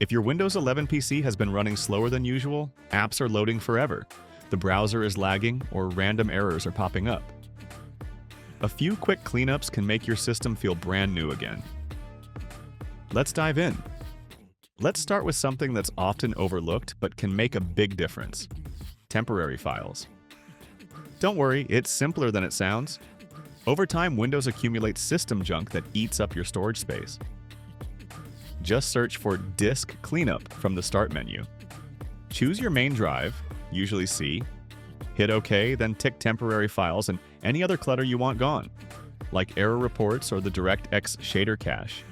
If your Windows 11 PC has been running slower than usual, apps are loading forever, the browser is lagging, or random errors are popping up. A few quick cleanups can make your system feel brand new again. Let's dive in. Let's start with something that's often overlooked but can make a big difference: temporary files. Don't worry, it's simpler than it sounds. Over time, Windows accumulates system junk that eats up your storage space. Just search for Disk Cleanup from the Start menu. Choose your main drive, usually C, hit OK, then tick Temporary Files and any other clutter you want gone, like error reports or the DirectX shader cache.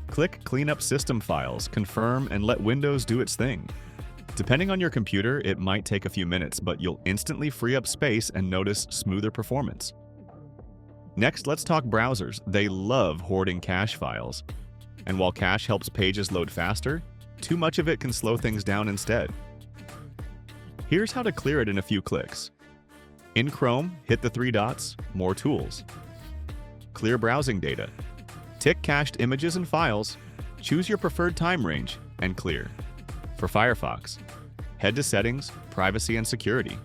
Click Clean Up System Files, confirm, and let Windows do its thing. Depending on your computer, it might take a few minutes, but you'll instantly free up space and notice smoother performance. Next, let's talk browsers. They love hoarding cache files. And while cache helps pages load faster, too much of it can slow things down instead. Here's how to clear it in a few clicks. In Chrome, hit the three dots, More Tools. Clear browsing data. Tick Cached Images and Files, choose your preferred time range, and clear. For Firefox, head to Settings, Privacy and Security.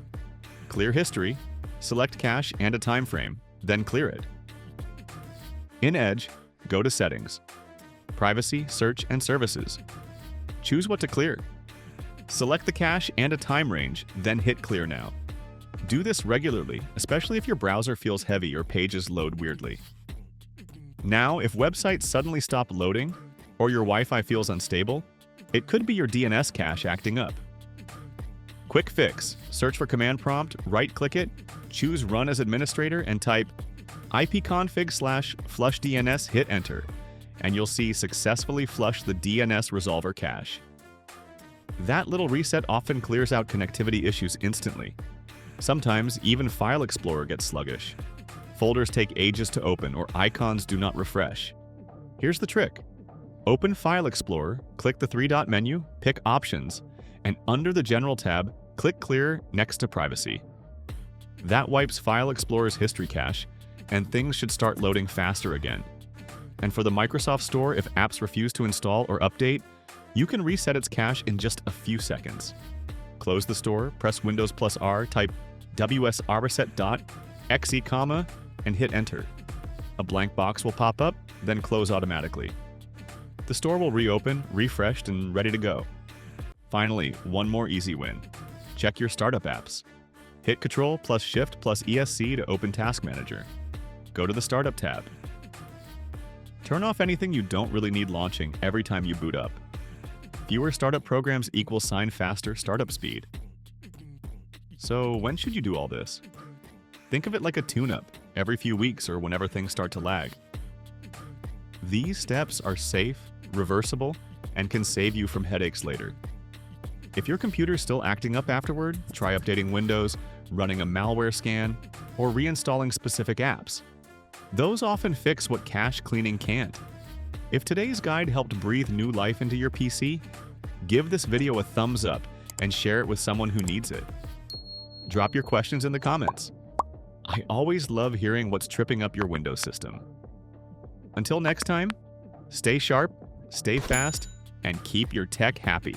Clear History, select cache and a time frame, then clear it. In Edge, go to Settings, Privacy, Search, and Services. Choose what to clear. Select the cache and a time range, then hit Clear Now. Do this regularly, especially if your browser feels heavy or pages load weirdly. Now, if websites suddenly stop loading, or your Wi-Fi feels unstable, it could be your DNS cache acting up. Quick fix. Search for command prompt, right-click it, choose Run as Administrator, and type ipconfig/flushdns, hit Enter, and you'll see Successfully Flush the DNS Resolver Cache. That little reset often clears out connectivity issues instantly. Sometimes, even File Explorer gets sluggish. Folders take ages to open or icons do not refresh. Here's the trick. Open File Explorer, click the three-dot menu, pick Options, and under the General tab, click Clear next to Privacy. That wipes File Explorer's history cache, and things should start loading faster again. And for the Microsoft Store, if apps refuse to install or update, you can reset its cache in just a few seconds. Close the store, press Windows + R, type wsrset.exe, and hit Enter. A blank box will pop up, then close automatically. The store will reopen, refreshed, and ready to go. Finally, one more easy win. Check your startup apps. Hit Ctrl+Shift+ESC to open Task Manager. Go to the Startup tab. Turn off anything you don't really need launching every time you boot up. Fewer startup programs equals faster startup speed. So when should you do all this? Think of it like a tune-up, every few weeks or whenever things start to lag. These steps are safe, reversible, and can save you from headaches later. If your computer's still acting up afterward, try updating Windows, running a malware scan, or reinstalling specific apps. Those often fix what cache cleaning can't. If today's guide helped breathe new life into your PC, give this video a thumbs up and share it with someone who needs it. Drop your questions in the comments. I always love hearing what's tripping up your Windows system. Until next time, stay sharp, stay fast, and keep your tech happy.